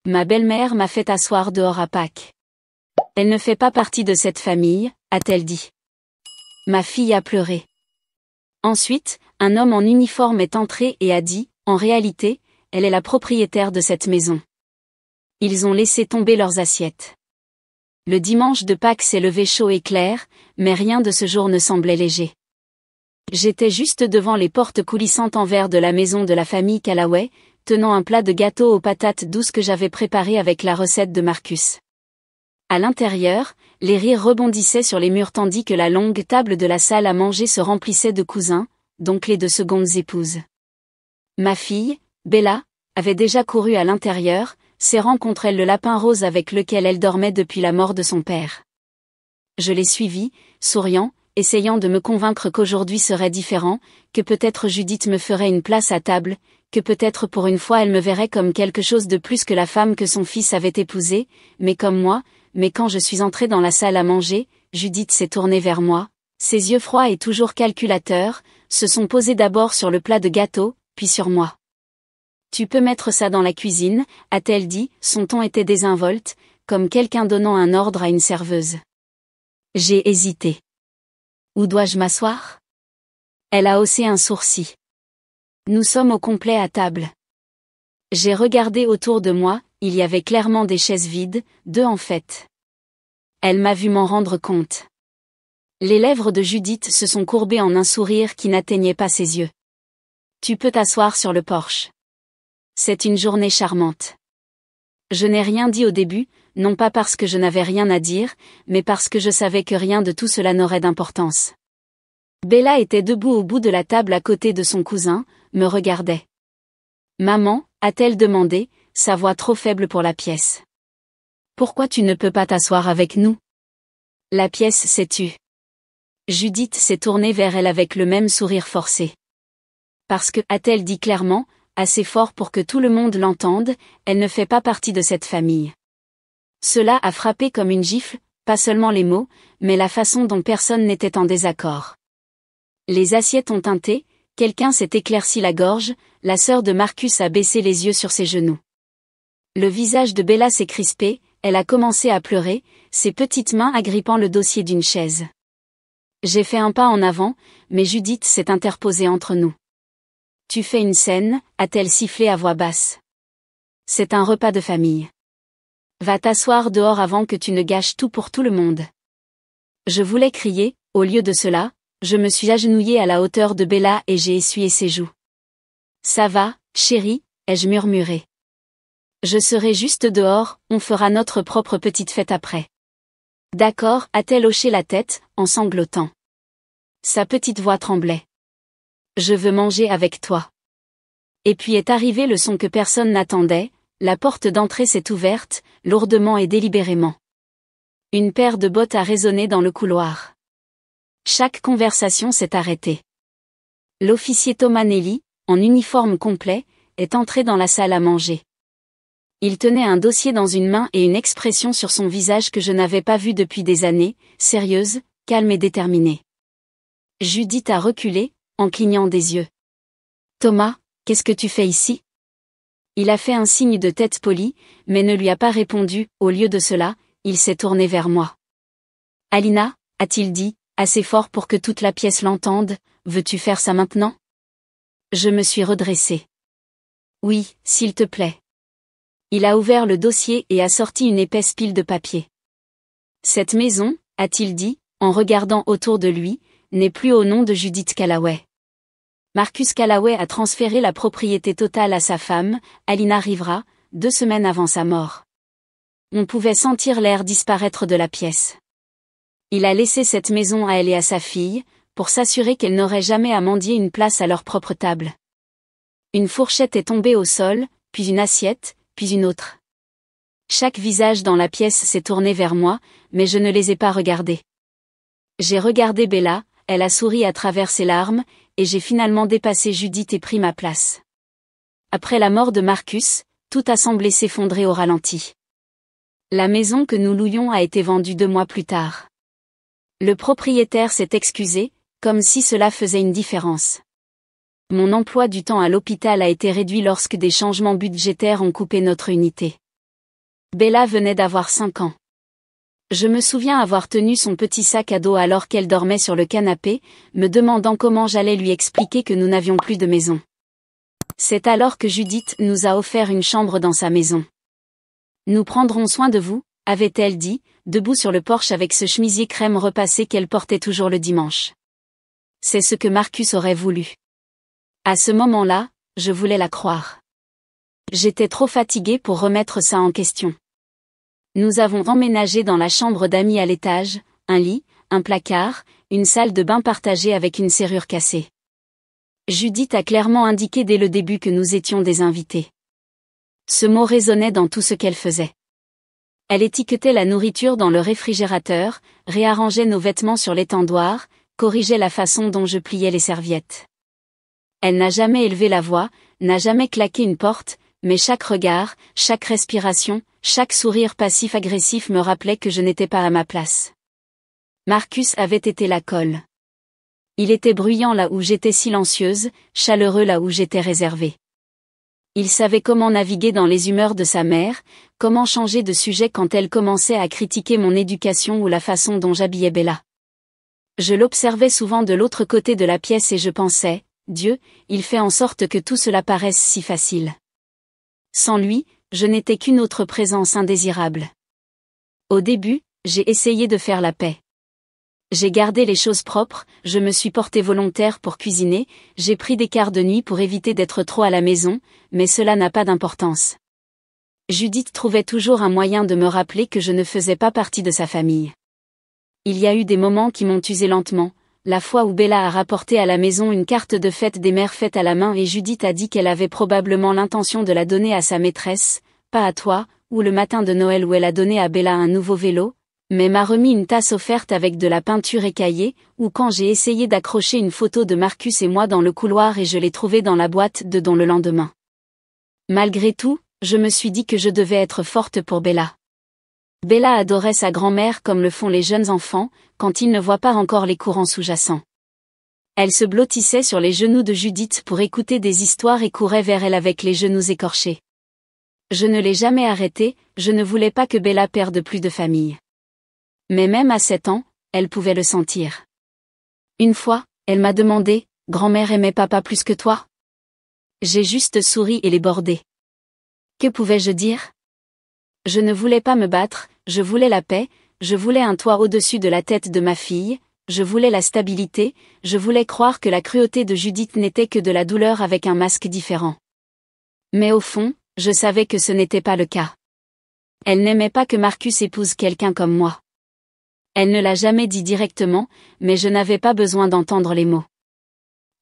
Ma belle-mère m'a fait asseoir dehors à Pâques. Elle ne fait pas partie de cette famille, a-t-elle dit. Ma fille a pleuré. Ensuite, un homme en uniforme est entré et a dit, en réalité, elle est la propriétaire de cette maison. Ils ont laissé tomber leurs assiettes. Le dimanche de Pâques s'est levé chaud et clair, mais rien de ce jour ne semblait léger. J'étais juste devant les portes coulissantes en verre de la maison de la famille Callaway, tenant un plat de gâteau aux patates douces que j'avais préparé avec la recette de Marcus. À l'intérieur, les rires rebondissaient sur les murs tandis que la longue table de la salle à manger se remplissait de cousins, donc les de secondes épouses. Ma fille, Bella, avait déjà couru à l'intérieur, serrant contre elle le lapin rose avec lequel elle dormait depuis la mort de son père. Je l'ai suivie, souriant, essayant de me convaincre qu'aujourd'hui serait différent, que peut-être Judith me ferait une place à table, que peut-être pour une fois elle me verrait comme quelque chose de plus que la femme que son fils avait épousée, mais comme moi. Mais quand je suis entrée dans la salle à manger, Judith s'est tournée vers moi, ses yeux froids et toujours calculateurs, se sont posés d'abord sur le plat de gâteau, puis sur moi. Tu peux mettre ça dans la cuisine, a-t-elle dit, son ton était désinvolte, comme quelqu'un donnant un ordre à une serveuse. J'ai hésité. Où dois-je m'asseoir? Elle a haussé un sourcil. Nous sommes au complet à table. J'ai regardé autour de moi, il y avait clairement des chaises vides, 2 en fait. Elle m'a vu m'en rendre compte. Les lèvres de Judith se sont courbées en un sourire qui n'atteignait pas ses yeux. Tu peux t'asseoir sur le porche. C'est une journée charmante. Je n'ai rien dit au début, non pas parce que je n'avais rien à dire, mais parce que je savais que rien de tout cela n'aurait d'importance. Bella était debout au bout de la table à côté de son cousin, me regardait. Maman, a-t-elle demandé, sa voix trop faible pour la pièce. Pourquoi tu ne peux pas t'asseoir avec nous? La pièce s'est tue. Judith s'est tournée vers elle avec le même sourire forcé. Parce que, a-t-elle dit clairement, assez fort pour que tout le monde l'entende, elle ne fait pas partie de cette famille. Cela a frappé comme une gifle, pas seulement les mots, mais la façon dont personne n'était en désaccord. Les assiettes ont teinté, quelqu'un s'est éclairci la gorge, la sœur de Marcus a baissé les yeux sur ses genoux. Le visage de Bella s'est crispé, elle a commencé à pleurer, ses petites mains agrippant le dossier d'une chaise. J'ai fait un pas en avant, mais Judith s'est interposée entre nous. Tu fais une scène, a-t-elle sifflé à voix basse. C'est un repas de famille. Va t'asseoir dehors avant que tu ne gâches tout pour tout le monde. Je voulais crier, au lieu de cela, je me suis agenouillée à la hauteur de Bella et j'ai essuyé ses joues. Ça va, chérie, ai-je murmuré. Je serai juste dehors, on fera notre propre petite fête après. D'accord, a-t-elle hoché la tête, en sanglotant. Sa petite voix tremblait. Je veux manger avec toi. Et puis est arrivé le son que personne n'attendait, la porte d'entrée s'est ouverte, lourdement et délibérément. Une paire de bottes a résonné dans le couloir. Chaque conversation s'est arrêtée. L'officier Tomanelli, en uniforme complet, est entré dans la salle à manger. Il tenait un dossier dans une main et une expression sur son visage que je n'avais pas vue depuis des années, sérieuse, calme et déterminée. Judith a reculé, en clignant des yeux. Thomas, qu'est-ce que tu fais ici? Il a fait un signe de tête poli, mais ne lui a pas répondu, au lieu de cela, il s'est tourné vers moi. Alina, a-t-il dit, assez fort pour que toute la pièce l'entende, veux-tu faire ça maintenant? Je me suis redressée. Oui, s'il te plaît. Il a ouvert le dossier et a sorti une épaisse pile de papier. Cette maison, a-t-il dit, en regardant autour de lui, n'est plus au nom de Judith Callaway. Marcus Callaway a transféré la propriété totale à sa femme, Alina Rivera, 2 semaines avant sa mort. On pouvait sentir l'air disparaître de la pièce. Il a laissé cette maison à elle et à sa fille, pour s'assurer qu'elle n'aurait jamais à mendier une place à leur propre table. Une fourchette est tombée au sol, puis une assiette, puis une autre. Chaque visage dans la pièce s'est tourné vers moi, mais je ne les ai pas regardés. J'ai regardé Bella, elle a souri à travers ses larmes, et j'ai finalement dépassé Judith et pris ma place. Après la mort de Marcus, tout a semblé s'effondrer au ralenti. La maison que nous louions a été vendue 2 mois plus tard. Le propriétaire s'est excusé, comme si cela faisait une différence. Mon emploi du temps à l'hôpital a été réduit lorsque des changements budgétaires ont coupé notre unité. Bella venait d'avoir 5 ans. Je me souviens avoir tenu son petit sac à dos alors qu'elle dormait sur le canapé, me demandant comment j'allais lui expliquer que nous n'avions plus de maison. C'est alors que Judith nous a offert une chambre dans sa maison. Nous prendrons soin de vous, avait-elle dit, debout sur le porche avec ce chemisier crème repassé qu'elle portait toujours le dimanche. C'est ce que Marcus aurait voulu. À ce moment-là, je voulais la croire. J'étais trop fatiguée pour remettre ça en question. Nous avons emménagé dans la chambre d'amis à l'étage, un lit, un placard, une salle de bain partagée avec une serrure cassée. Judith a clairement indiqué dès le début que nous étions des invités. Ce mot résonnait dans tout ce qu'elle faisait. Elle étiquetait la nourriture dans le réfrigérateur, réarrangeait nos vêtements sur l'étendoir, corrigeait la façon dont je pliais les serviettes. Elle n'a jamais élevé la voix, n'a jamais claqué une porte, mais chaque regard, chaque respiration, chaque sourire passif-agressif me rappelait que je n'étais pas à ma place. Marcus avait été la colle. Il était bruyant là où j'étais silencieuse, chaleureux là où j'étais réservée. Il savait comment naviguer dans les humeurs de sa mère, comment changer de sujet quand elle commençait à critiquer mon éducation ou la façon dont j'habillais Bella. Je l'observais souvent de l'autre côté de la pièce et je pensais, Dieu, il fait en sorte que tout cela paraisse si facile. Sans lui, je n'étais qu'une autre présence indésirable. Au début, j'ai essayé de faire la paix. J'ai gardé les choses propres, je me suis portée volontaire pour cuisiner, j'ai pris des quarts de nuit pour éviter d'être trop à la maison, mais cela n'a pas d'importance. Judith trouvait toujours un moyen de me rappeler que je ne faisais pas partie de sa famille. Il y a eu des moments qui m'ont usé lentement, la fois où Bella a rapporté à la maison une carte de fête des mères faite à la main et Judith a dit qu'elle avait probablement l'intention de la donner à sa maîtresse, pas à toi, ou le matin de Noël où elle a donné à Bella un nouveau vélo, mais m'a remis une tasse offerte avec de la peinture écaillée, ou quand j'ai essayé d'accrocher une photo de Marcus et moi dans le couloir et je l'ai trouvée dans la boîte de don le lendemain. Malgré tout, je me suis dit que je devais être forte pour Bella. Bella adorait sa grand-mère comme le font les jeunes enfants, quand ils ne voient pas encore les courants sous-jacents. Elle se blottissait sur les genoux de Judith pour écouter des histoires et courait vers elle avec les genoux écorchés. Je ne l'ai jamais arrêtée, je ne voulais pas que Bella perde plus de famille. Mais même à 7 ans, elle pouvait le sentir. Une fois, elle m'a demandé, « Grand-mère aimait papa plus que toi ?» J'ai juste souri et les bordé. Que pouvais-je dire? Je ne voulais pas me battre, je voulais la paix, je voulais un toit au-dessus de la tête de ma fille, je voulais la stabilité, je voulais croire que la cruauté de Judith n'était que de la douleur avec un masque différent. Mais au fond, je savais que ce n'était pas le cas. Elle n'aimait pas que Marcus épouse quelqu'un comme moi. Elle ne l'a jamais dit directement, mais je n'avais pas besoin d'entendre les mots.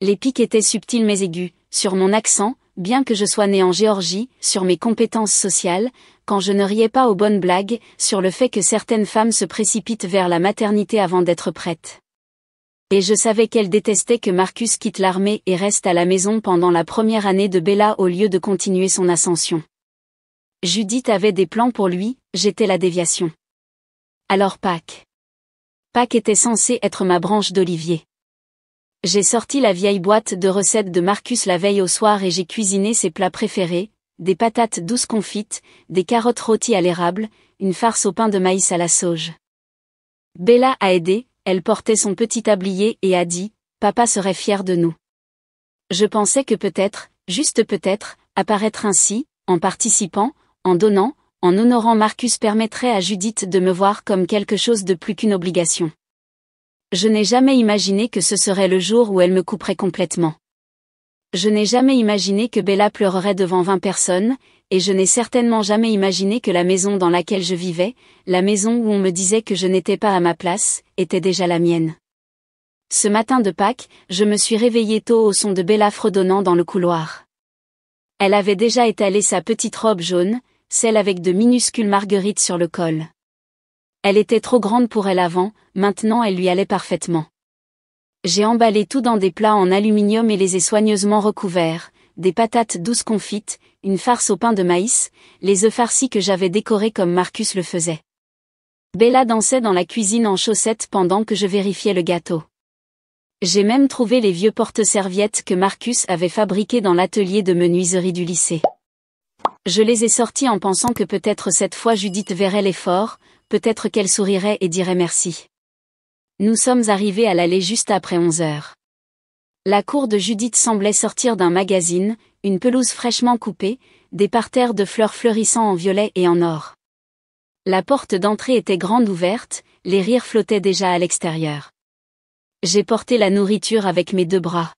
Les pics étaient subtils mais aigus, sur mon accent, bien que je sois née en Géorgie, sur mes compétences sociales, quand je ne riais pas aux bonnes blagues, sur le fait que certaines femmes se précipitent vers la maternité avant d'être prêtes. Et je savais qu'elle détestait que Marcus quitte l'armée et reste à la maison pendant la première année de Bella au lieu de continuer son ascension. Judith avait des plans pour lui, j'étais la déviation. Alors Pâques. Pâques était censé être ma branche d'olivier. J'ai sorti la vieille boîte de recettes de Marcus la veille au soir et j'ai cuisiné ses plats préférés, des patates douces confites, des carottes rôties à l'érable, une farce au pain de maïs à la sauge. Bella a aidé, elle portait son petit tablier et a dit, « Papa serait fier de nous. » Je pensais que peut-être, juste peut-être, apparaître ainsi, en participant, en donnant, en honorant Marcus permettrait à Judith de me voir comme quelque chose de plus qu'une obligation. Je n'ai jamais imaginé que ce serait le jour où elle me couperait complètement. Je n'ai jamais imaginé que Bella pleurerait devant 20 personnes, et je n'ai certainement jamais imaginé que la maison dans laquelle je vivais, la maison où on me disait que je n'étais pas à ma place, était déjà la mienne. Ce matin de Pâques, je me suis réveillée tôt au son de Bella fredonnant dans le couloir. Elle avait déjà étalé sa petite robe jaune, celle avec de minuscules marguerites sur le col. Elle était trop grande pour elle avant, maintenant elle lui allait parfaitement. J'ai emballé tout dans des plats en aluminium et les ai soigneusement recouverts, des patates douces confites, une farce au pain de maïs, les œufs farcis que j'avais décorés comme Marcus le faisait. Bella dansait dans la cuisine en chaussettes pendant que je vérifiais le gâteau. J'ai même trouvé les vieux porte-serviettes que Marcus avait fabriqués dans l'atelier de menuiserie du lycée. Je les ai sortis en pensant que peut-être cette fois Judith verrait l'effort, peut-être qu'elle sourirait et dirait merci. Nous sommes arrivés à l'allée juste après 11 heures. La cour de Judith semblait sortir d'un magazine, une pelouse fraîchement coupée, des parterres de fleurs fleurissant en violet et en or. La porte d'entrée était grande ouverte, les rires flottaient déjà à l'extérieur. J'ai porté la nourriture avec mes 2 bras.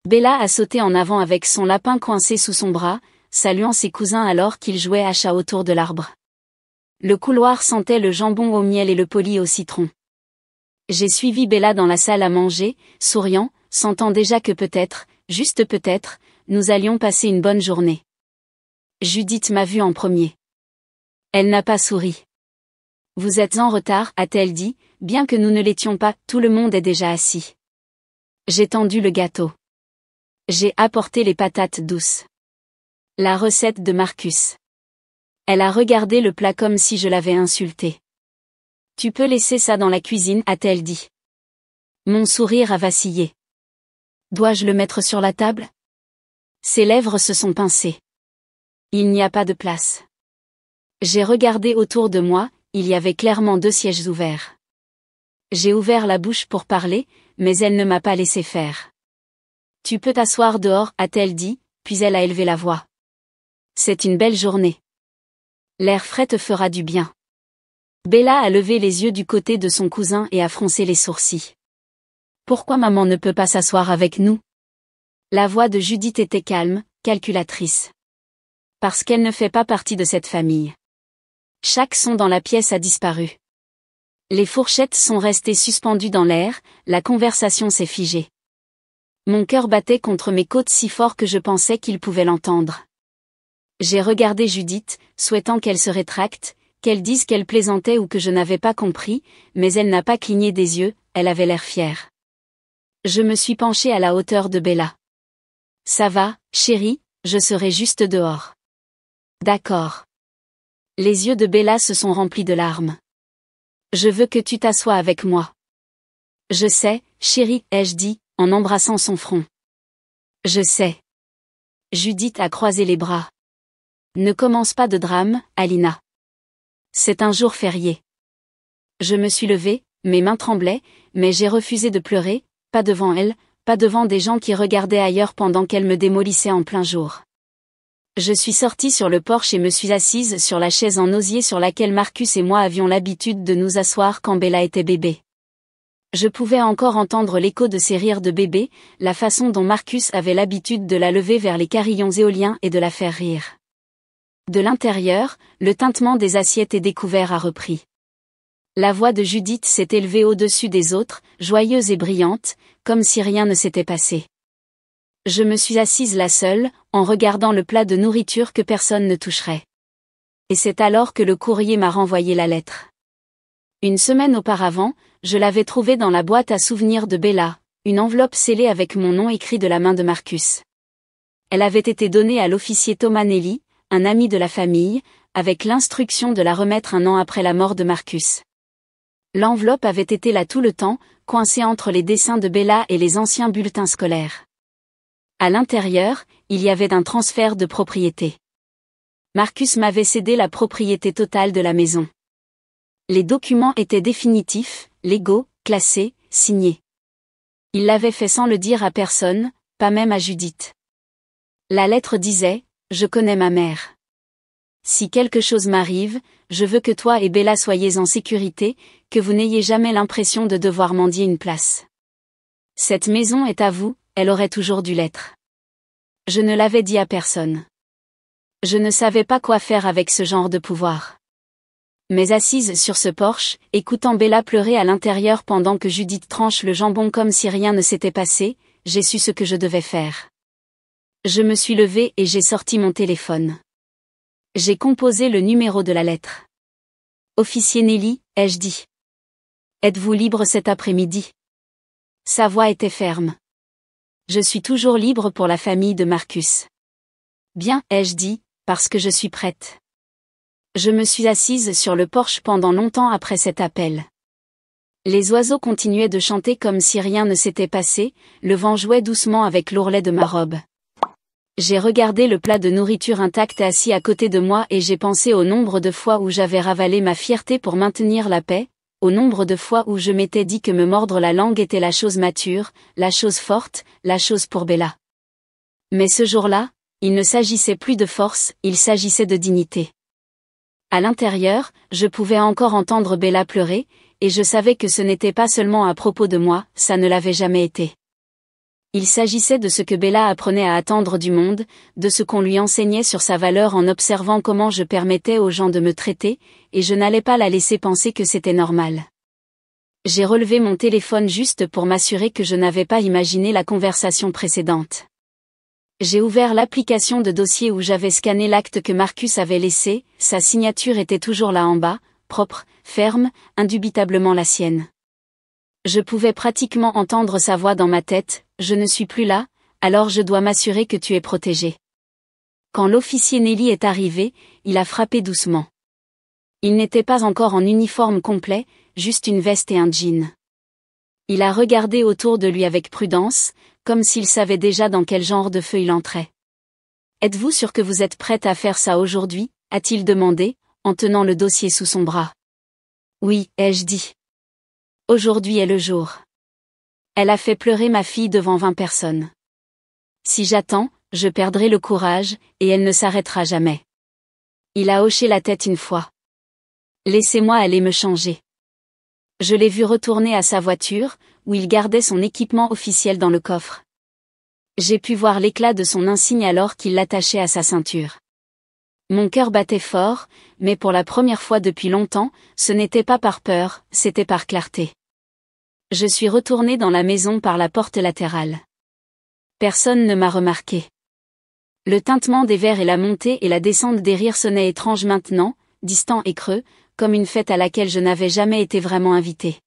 Bella a sauté en avant avec son lapin coincé sous son bras, saluant ses cousins alors qu'ils jouaient à chat autour de l'arbre. Le couloir sentait le jambon au miel et le poli au citron. J'ai suivi Bella dans la salle à manger, souriant, sentant déjà que peut-être, juste peut-être, nous allions passer une bonne journée. Judith m'a vue en premier. Elle n'a pas souri. « Vous êtes en retard » a-t-elle dit, bien que nous ne l'étions pas, tout le monde est déjà assis. J'ai tendu le gâteau. J'ai apporté les patates douces. La recette de Marcus. Elle a regardé le plat comme si je l'avais insulté. « Tu peux laisser ça dans la cuisine » a-t-elle dit. Mon sourire a vacillé. Dois-je le mettre sur la table? Ses lèvres se sont pincées. Il n'y a pas de place. J'ai regardé autour de moi, il y avait clairement 2 sièges ouverts. J'ai ouvert la bouche pour parler, mais elle ne m'a pas laissé faire. Tu peux t'asseoir dehors, a-t-elle dit, puis elle a élevé la voix. C'est une belle journée. L'air frais te fera du bien. Bella a levé les yeux du côté de son cousin et a froncé les sourcils. Pourquoi maman ne peut pas s'asseoir avec nous? La voix de Judith était calme, calculatrice. Parce qu'elle ne fait pas partie de cette famille. Chaque son dans la pièce a disparu. Les fourchettes sont restées suspendues dans l'air, la conversation s'est figée. Mon cœur battait contre mes côtes si fort que je pensais qu'il pouvait l'entendre. J'ai regardé Judith, souhaitant qu'elle se rétracte, qu'elle dise qu'elle plaisantait ou que je n'avais pas compris, mais elle n'a pas cligné des yeux, elle avait l'air fière. Je me suis penchée à la hauteur de Bella. Ça va, chérie, je serai juste dehors. D'accord. Les yeux de Bella se sont remplis de larmes. Je veux que tu t'assoies avec moi. Je sais, chérie, ai-je dit, en embrassant son front. Je sais. Judith a croisé les bras. Ne commence pas de drame, Alina. C'est un jour férié. Je me suis levée, mes mains tremblaient, mais j'ai refusé de pleurer, pas devant elle, pas devant des gens qui regardaient ailleurs pendant qu'elle me démolissait en plein jour. Je suis sortie sur le porche et me suis assise sur la chaise en osier sur laquelle Marcus et moi avions l'habitude de nous asseoir quand Bella était bébé. Je pouvais encore entendre l'écho de ses rires de bébé, la façon dont Marcus avait l'habitude de la lever vers les carillons éoliens et de la faire rire. De l'intérieur, le tintement des assiettes et des couverts a repris. La voix de Judith s'est élevée au-dessus des autres, joyeuse et brillante, comme si rien ne s'était passé. Je me suis assise là seule, en regardant le plat de nourriture que personne ne toucherait. Et c'est alors que le courrier m'a renvoyé la lettre. Une semaine auparavant, je l'avais trouvée dans la boîte à souvenirs de Bella, une enveloppe scellée avec mon nom écrit de la main de Marcus. Elle avait été donnée à l'officier Thomas Nelly, un ami de la famille, avec l'instruction de la remettre un an après la mort de Marcus. L'enveloppe avait été là tout le temps, coincée entre les dessins de Bella et les anciens bulletins scolaires. À l'intérieur, il y avait un transfert de propriété. Marcus m'avait cédé la propriété totale de la maison. Les documents étaient définitifs, légaux, classés, signés. Il l'avait fait sans le dire à personne, pas même à Judith. La lettre disait « Je connais ma mère. Si quelque chose m'arrive, je veux que toi et Bella soyez en sécurité, que vous n'ayez jamais l'impression de devoir mendier une place. Cette maison est à vous, elle aurait toujours dû l'être. » Je ne l'avais dit à personne. Je ne savais pas quoi faire avec ce genre de pouvoir. Mais assise sur ce porche, écoutant Bella pleurer à l'intérieur pendant que Judith tranche le jambon comme si rien ne s'était passé, j'ai su ce que je devais faire. Je me suis levée et j'ai sorti mon téléphone. J'ai composé le numéro de la lettre. Officier Nelly, ai-je dit. Êtes-vous libre cet après-midi? Sa voix était ferme. Je suis toujours libre pour la famille de Marcus. Bien, ai-je dit, parce que je suis prête. Je me suis assise sur le porche pendant longtemps après cet appel. Les oiseaux continuaient de chanter comme si rien ne s'était passé, le vent jouait doucement avec l'ourlet de ma robe. J'ai regardé le plat de nourriture intact assis à côté de moi et j'ai pensé au nombre de fois où j'avais ravalé ma fierté pour maintenir la paix, au nombre de fois où je m'étais dit que me mordre la langue était la chose mature, la chose forte, la chose pour Bella. Mais ce jour-là, il ne s'agissait plus de force, il s'agissait de dignité. À l'intérieur, je pouvais encore entendre Bella pleurer, et je savais que ce n'était pas seulement à propos de moi, ça ne l'avait jamais été. Il s'agissait de ce que Bella apprenait à attendre du monde, de ce qu'on lui enseignait sur sa valeur en observant comment je permettais aux gens de me traiter, et je n'allais pas la laisser penser que c'était normal. J'ai relevé mon téléphone juste pour m'assurer que je n'avais pas imaginé la conversation précédente. J'ai ouvert l'application de dossier où j'avais scanné l'acte que Marcus avait laissé, sa signature était toujours là en bas, propre, ferme, indubitablement la sienne. Je pouvais pratiquement entendre sa voix dans ma tête, « Je ne suis plus là, alors je dois m'assurer que tu es protégé. » Quand l'officier Nelly est arrivé, il a frappé doucement. Il n'était pas encore en uniforme complet, juste une veste et un jean. Il a regardé autour de lui avec prudence, comme s'il savait déjà dans quel genre de feu il entrait. « Êtes-vous sûr que vous êtes prête à faire ça aujourd'hui ?» a-t-il demandé, en tenant le dossier sous son bras. « Oui, ai-je dit. Aujourd'hui est le jour. » Elle a fait pleurer ma fille devant 20 personnes. Si j'attends, je perdrai le courage, et elle ne s'arrêtera jamais. Il a hoché la tête une fois. Laissez-moi aller me changer. Je l'ai vu retourner à sa voiture, où il gardait son équipement officiel dans le coffre. J'ai pu voir l'éclat de son insigne alors qu'il l'attachait à sa ceinture. Mon cœur battait fort, mais pour la première fois depuis longtemps, ce n'était pas par peur, c'était par clarté. Je suis retourné dans la maison par la porte latérale. Personne ne m'a remarqué. Le tintement des verres et la montée et la descente des rires sonnaient étranges maintenant, distants et creux, comme une fête à laquelle je n'avais jamais été vraiment invité.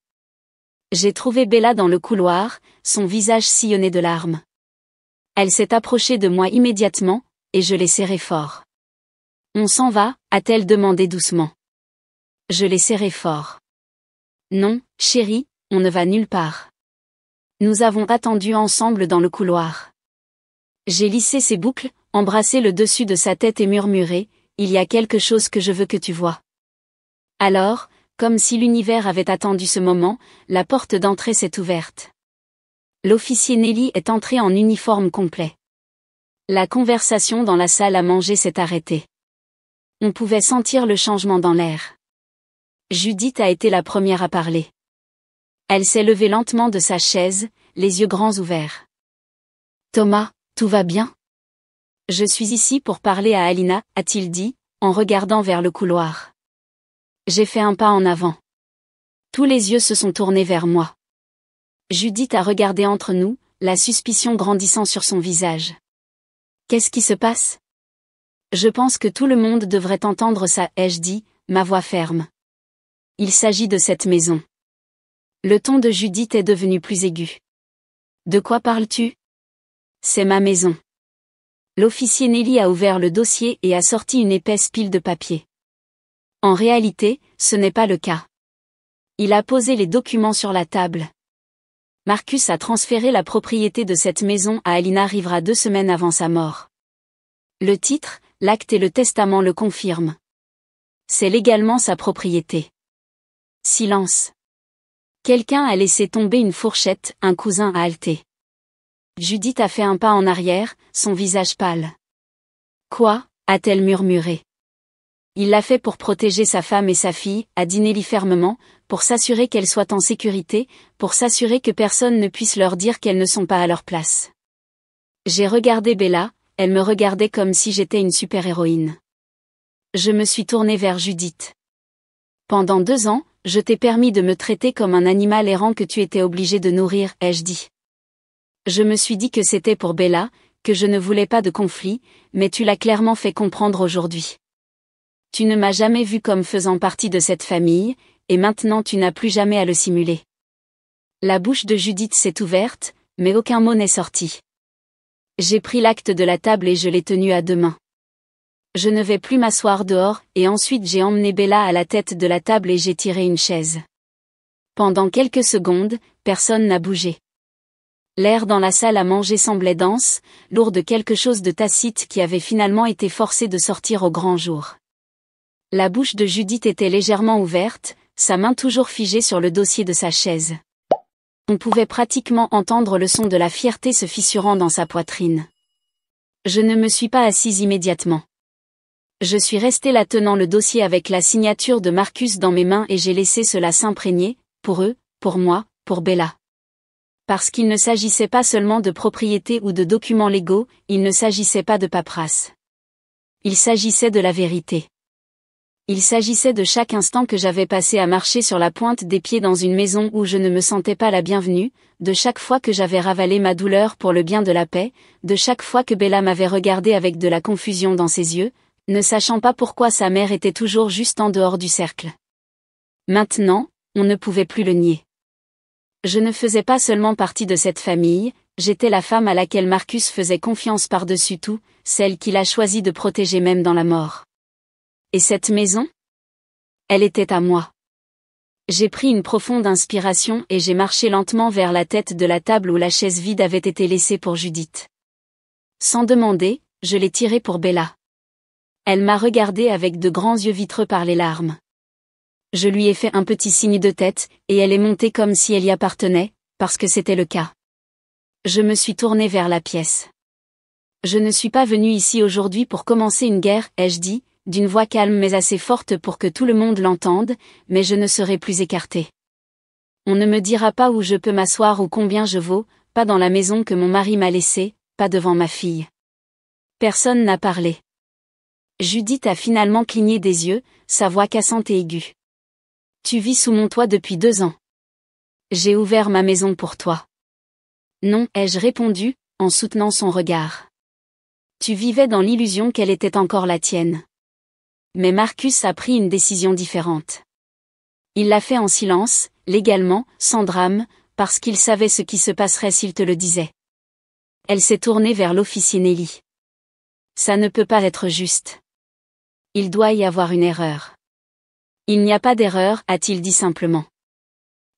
J'ai trouvé Bella dans le couloir, son visage sillonné de larmes. Elle s'est approchée de moi immédiatement, et je l'ai serrée fort. « On s'en va ?» a-t-elle demandé doucement. Je l'ai serrée fort. « Non, chérie, on ne va nulle part. Nous avons attendu ensemble dans le couloir. » J'ai lissé ses boucles, embrassé le dessus de sa tête et murmuré, « Il y a quelque chose que je veux que tu vois. » Alors, comme si l'univers avait attendu ce moment, la porte d'entrée s'est ouverte. L'officier Nelly est entré en uniforme complet. La conversation dans la salle à manger s'est arrêtée. On pouvait sentir le changement dans l'air. Judith a été la première à parler. Elle s'est levée lentement de sa chaise, les yeux grands ouverts. « Thomas, tout va bien ? » « Je suis ici pour parler à Alina, » a-t-il dit, en regardant vers le couloir. J'ai fait un pas en avant. Tous les yeux se sont tournés vers moi. Judith a regardé entre nous, la suspicion grandissant sur son visage. « Qu'est-ce qui se passe ? » « Je pense que tout le monde devrait entendre ça, ai-je dit, ma voix ferme. Il s'agit de cette maison. » Le ton de Judith est devenu plus aigu. « De quoi parles-tu ? » C'est ma maison. L'officier Nelly a ouvert le dossier et a sorti une épaisse pile de papier. En réalité, ce n'est pas le cas. Il a posé les documents sur la table. Marcus a transféré la propriété de cette maison à Alina Rivera 2 semaines avant sa mort. Le titre, l'acte et le testament le confirment. C'est légalement sa propriété. Silence. Quelqu'un a laissé tomber une fourchette, un cousin a halté. Judith a fait un pas en arrière, son visage pâle. « Quoi ?» a-t-elle murmuré. Il l'a fait pour protéger sa femme et sa fille, a dit Nelly fermement, pour s'assurer qu'elles soient en sécurité, pour s'assurer que personne ne puisse leur dire qu'elles ne sont pas à leur place. J'ai regardé Bella, elle me regardait comme si j'étais une super-héroïne. Je me suis tournée vers Judith. Pendant 2 ans, je t'ai permis de me traiter comme un animal errant que tu étais obligé de nourrir, ai-je dit. Je me suis dit que c'était pour Bella, que je ne voulais pas de conflit, mais tu l'as clairement fait comprendre aujourd'hui. Tu ne m'as jamais vu comme faisant partie de cette famille, et maintenant tu n'as plus jamais à le simuler. La bouche de Judith s'est ouverte, mais aucun mot n'est sorti. J'ai pris l'acte de la table et je l'ai tenu à 2 mains. Je ne vais plus m'asseoir dehors, et ensuite j'ai emmené Bella à la tête de la table et j'ai tiré une chaise. Pendant quelques secondes, personne n'a bougé. L'air dans la salle à manger semblait dense, lourd de quelque chose de tacite qui avait finalement été forcé de sortir au grand jour. La bouche de Judith était légèrement ouverte, sa main toujours figée sur le dossier de sa chaise. On pouvait pratiquement entendre le son de la fierté se fissurant dans sa poitrine. Je ne me suis pas assise immédiatement. Je suis restée là tenant le dossier avec la signature de Marcus dans mes mains et j'ai laissé cela s'imprégner, pour eux, pour moi, pour Bella. Parce qu'il ne s'agissait pas seulement de propriété ou de documents légaux, il ne s'agissait pas de paperasse. Il s'agissait de la vérité. Il s'agissait de chaque instant que j'avais passé à marcher sur la pointe des pieds dans une maison où je ne me sentais pas la bienvenue, de chaque fois que j'avais ravalé ma douleur pour le bien de la paix, de chaque fois que Bella m'avait regardé avec de la confusion dans ses yeux, ne sachant pas pourquoi sa mère était toujours juste en dehors du cercle. Maintenant, on ne pouvait plus le nier. Je ne faisais pas seulement partie de cette famille, j'étais la femme à laquelle Marcus faisait confiance par-dessus tout, celle qu'il a choisi de protéger même dans la mort. Et cette maison? Elle était à moi. J'ai pris une profonde inspiration et j'ai marché lentement vers la tête de la table où la chaise vide avait été laissée pour Judith. Sans demander, je l'ai tirée pour Bella. Elle m'a regardé avec de grands yeux vitreux par les larmes. Je lui ai fait un petit signe de tête, et elle est montée comme si elle y appartenait, parce que c'était le cas. Je me suis tournée vers la pièce. Je ne suis pas venue ici aujourd'hui pour commencer une guerre, ai-je dit, d'une voix calme mais assez forte pour que tout le monde l'entende, mais je ne serai plus écartée. On ne me dira pas où je peux m'asseoir ou combien je vaux, pas dans la maison que mon mari m'a laissée, pas devant ma fille. Personne n'a parlé. Judith a finalement cligné des yeux, sa voix cassante et aiguë. Tu vis sous mon toit depuis 2 ans. J'ai ouvert ma maison pour toi. Non, ai-je répondu, en soutenant son regard. Tu vivais dans l'illusion qu'elle était encore la tienne. Mais Marcus a pris une décision différente. Il l'a fait en silence, légalement, sans drame, parce qu'il savait ce qui se passerait s'il te le disait. Elle s'est tournée vers l'officier Nelly. Ça ne peut pas être juste. Il doit y avoir une erreur. Il n'y a pas d'erreur, a-t-il dit simplement.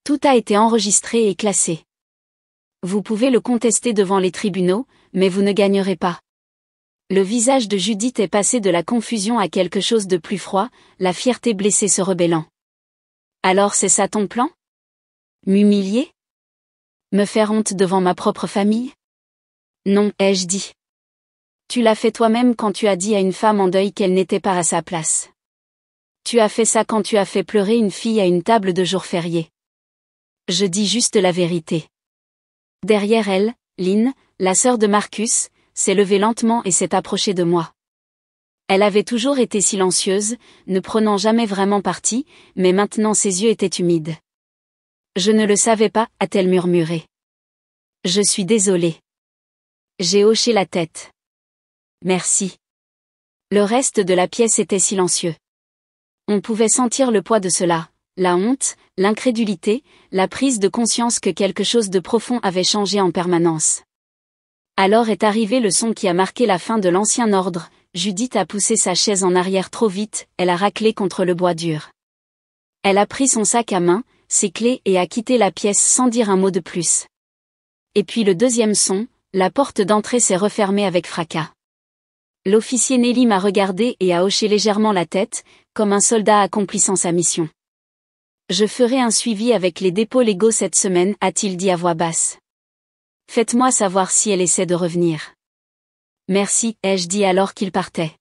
Tout a été enregistré et classé. Vous pouvez le contester devant les tribunaux, mais vous ne gagnerez pas. Le visage de Judith est passé de la confusion à quelque chose de plus froid, la fierté blessée se rebellant. Alors c'est ça ton plan? M'humilier? Me faire honte devant ma propre famille? Non, ai-je dit. Tu l'as fait toi-même quand tu as dit à une femme en deuil qu'elle n'était pas à sa place. Tu as fait ça quand tu as fait pleurer une fille à une table de jour férié. Je dis juste la vérité. Derrière elle, Lynn, la sœur de Marcus, s'est levée lentement et s'est approchée de moi. Elle avait toujours été silencieuse, ne prenant jamais vraiment parti, mais maintenant ses yeux étaient humides. Je ne le savais pas, a-t-elle murmuré. Je suis désolée. J'ai hoché la tête. Merci. Le reste de la pièce était silencieux. On pouvait sentir le poids de cela, la honte, l'incrédulité, la prise de conscience que quelque chose de profond avait changé en permanence. Alors est arrivé le son qui a marqué la fin de l'ancien ordre. Judith a poussé sa chaise en arrière trop vite, elle a raclé contre le bois dur. Elle a pris son sac à main, ses clés et a quitté la pièce sans dire un mot de plus. Et puis le deuxième son, la porte d'entrée s'est refermée avec fracas. L'officier Nelly m'a regardé et a hoché légèrement la tête, comme un soldat accomplissant sa mission. Je ferai un suivi avec les dépôts légaux cette semaine, a-t-il dit à voix basse. Faites-moi savoir si elle essaie de revenir. Merci, ai-je dit alors qu'il partait.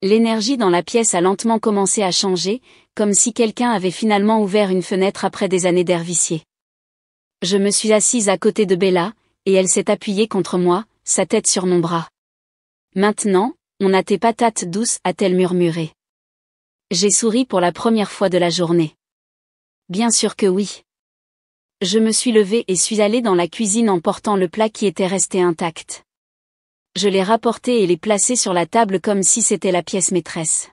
L'énergie dans la pièce a lentement commencé à changer, comme si quelqu'un avait finalement ouvert une fenêtre après des années d'air vicié. Je me suis assise à côté de Bella, et elle s'est appuyée contre moi, sa tête sur mon bras. Maintenant, on a tes patates douces, a-t-elle murmuré. J'ai souri pour la première fois de la journée. Bien sûr que oui. Je me suis levée et suis allée dans la cuisine en portant le plat qui était resté intact. Je l'ai rapporté et l'ai placé sur la table comme si c'était la pièce maîtresse.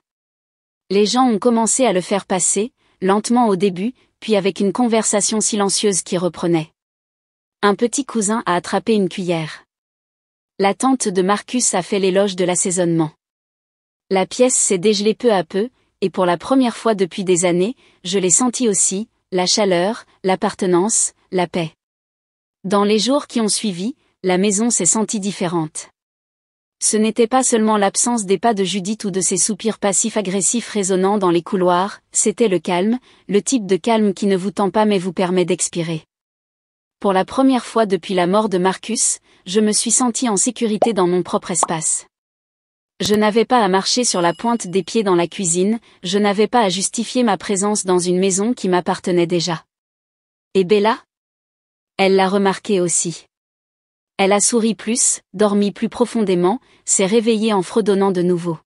Les gens ont commencé à le faire passer, lentement au début, puis avec une conversation silencieuse qui reprenait. Un petit cousin a attrapé une cuillère. La tante de Marcus a fait l'éloge de l'assaisonnement. La pièce s'est dégelée peu à peu, et pour la première fois depuis des années, je l'ai senti aussi, la chaleur, l'appartenance, la paix. Dans les jours qui ont suivi, la maison s'est sentie différente. Ce n'était pas seulement l'absence des pas de Judith ou de ses soupirs passifs-agressifs résonnant dans les couloirs, c'était le calme, le type de calme qui ne vous tend pas mais vous permet d'expirer. Pour la première fois depuis la mort de Marcus, je me suis sentie en sécurité dans mon propre espace. Je n'avais pas à marcher sur la pointe des pieds dans la cuisine, je n'avais pas à justifier ma présence dans une maison qui m'appartenait déjà. Et Bella ? Elle l'a remarqué aussi. Elle a souri plus, dormi plus profondément, s'est réveillée en fredonnant de nouveau.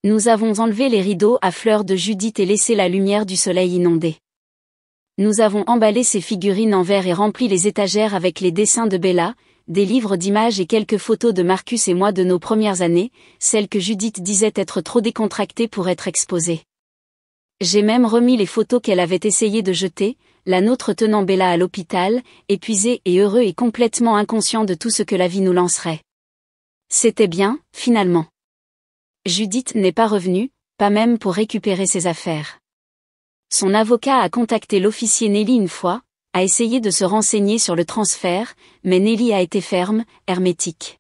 Nous avons enlevé les rideaux à fleurs de Judith et laissé la lumière du soleil inonder. Nous avons emballé ses figurines en verre et rempli les étagères avec les dessins de Bella, des livres d'images et quelques photos de Marcus et moi de nos premières années, celles que Judith disait être trop décontractées pour être exposées. J'ai même remis les photos qu'elle avait essayé de jeter, la nôtre tenant Bella à l'hôpital, épuisé et heureux et complètement inconscient de tout ce que la vie nous lancerait. C'était bien, finalement. Judith n'est pas revenue, pas même pour récupérer ses affaires. Son avocat a contacté l'officier Nelly une fois, a essayé de se renseigner sur le transfert, mais Nelly a été ferme, hermétique.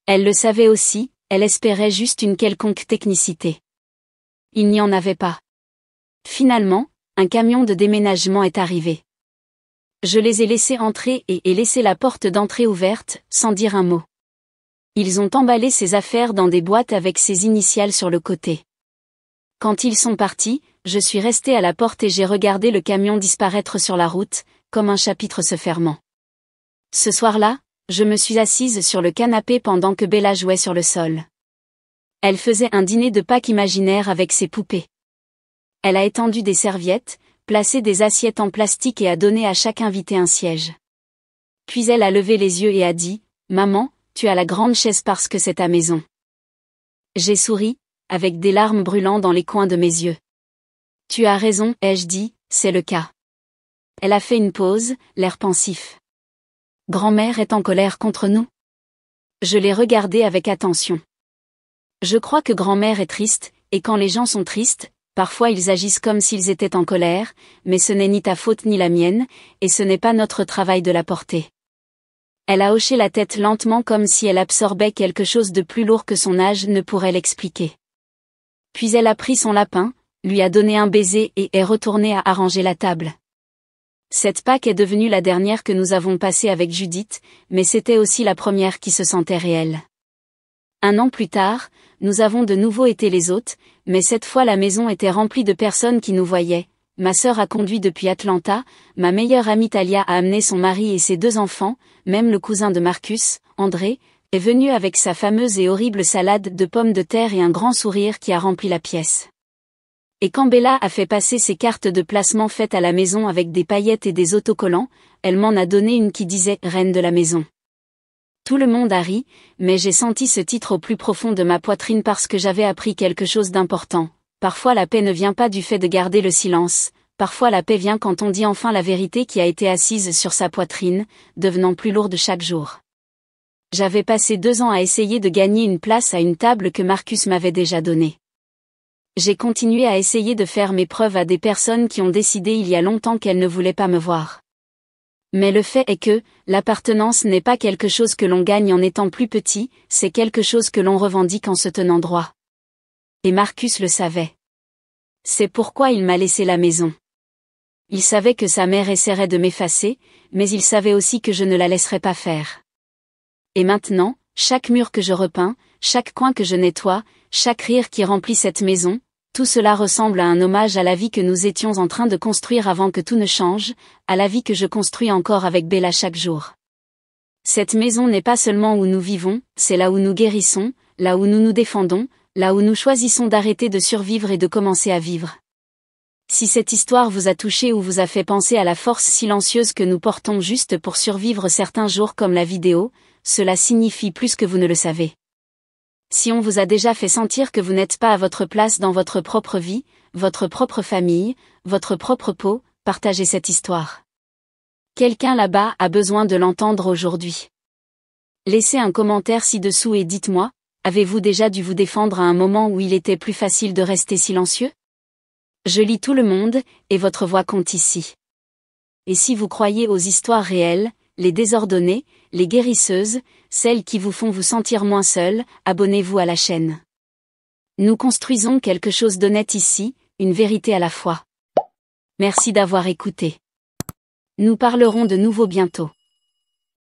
Elle le savait aussi, elle espérait juste une quelconque technicité. Il n'y en avait pas. Finalement, un camion de déménagement est arrivé. Je les ai laissés entrer et ai laissé la porte d'entrée ouverte, sans dire un mot. Ils ont emballé ses affaires dans des boîtes avec ses initiales sur le côté. Quand ils sont partis, je suis restée à la porte et j'ai regardé le camion disparaître sur la route, comme un chapitre se fermant. Ce soir-là, je me suis assise sur le canapé pendant que Bella jouait sur le sol. Elle faisait un dîner de Pâques imaginaire avec ses poupées. Elle a étendu des serviettes, placé des assiettes en plastique et a donné à chaque invité un siège. Puis elle a levé les yeux et a dit, « Maman, tu as la grande chaise parce que c'est ta maison. » J'ai souri, avec des larmes brûlant dans les coins de mes yeux. « Tu as raison, ai-je dit, c'est le cas. » Elle a fait une pause, l'air pensif. « Grand-mère est en colère contre nous ?» Je l'ai regardée avec attention. Je crois que grand-mère est triste, et quand les gens sont tristes, parfois ils agissent comme s'ils étaient en colère, mais ce n'est ni ta faute ni la mienne, et ce n'est pas notre travail de la porter. Elle a hoché la tête lentement comme si elle absorbait quelque chose de plus lourd que son âge ne pourrait l'expliquer. Puis elle a pris son lapin, lui a donné un baiser et est retournée à arranger la table. Cette Pâques est devenue la dernière que nous avons passée avec Judith, mais c'était aussi la première qui se sentait réelle. 1 an plus tard, nous avons de nouveau été les hôtes, mais cette fois la maison était remplie de personnes qui nous voyaient. Ma sœur a conduit depuis Atlanta, ma meilleure amie Talia a amené son mari et ses 2 enfants, même le cousin de Marcus, André, est venu avec sa fameuse et horrible salade de pommes de terre et un grand sourire qui a rempli la pièce. Et quand Bella a fait passer ses cartes de placement faites à la maison avec des paillettes et des autocollants, elle m'en a donné une qui disait « Reine de la maison ». Tout le monde a ri, mais j'ai senti ce titre au plus profond de ma poitrine parce que j'avais appris quelque chose d'important. Parfois la paix ne vient pas du fait de garder le silence, parfois la paix vient quand on dit enfin la vérité qui a été assise sur sa poitrine, devenant plus lourde chaque jour. J'avais passé 2 ans à essayer de gagner une place à une table que Marcus m'avait déjà donnée. J'ai continué à essayer de faire mes preuves à des personnes qui ont décidé il y a longtemps qu'elles ne voulaient pas me voir. Mais le fait est que, l'appartenance n'est pas quelque chose que l'on gagne en étant plus petit, c'est quelque chose que l'on revendique en se tenant droit. Et Marcus le savait. C'est pourquoi il m'a laissé la maison. Il savait que sa mère essaierait de m'effacer, mais il savait aussi que je ne la laisserais pas faire. Et maintenant, chaque mur que je repeins, chaque coin que je nettoie, chaque rire qui remplit cette maison, tout cela ressemble à un hommage à la vie que nous étions en train de construire avant que tout ne change, à la vie que je construis encore avec Bella chaque jour. Cette maison n'est pas seulement où nous vivons, c'est là où nous guérissons, là où nous nous défendons, là où nous choisissons d'arrêter de survivre et de commencer à vivre. Si cette histoire vous a touché ou vous a fait penser à la force silencieuse que nous portons juste pour survivre certains jours comme la vidéo, cela signifie plus que vous ne le savez. Si on vous a déjà fait sentir que vous n'êtes pas à votre place dans votre propre vie, votre propre famille, votre propre peau, partagez cette histoire. Quelqu'un là-bas a besoin de l'entendre aujourd'hui. Laissez un commentaire ci-dessous et dites-moi, avez-vous déjà dû vous défendre à un moment où il était plus facile de rester silencieux ? Je lis tout le monde, et votre voix compte ici. Et si vous croyez aux histoires réelles, les désordonnées, les guérisseuses, celles qui vous font vous sentir moins seul, abonnez-vous à la chaîne. Nous construisons quelque chose d'honnête ici, une vérité à la fois. Merci d'avoir écouté. Nous parlerons de nouveau bientôt.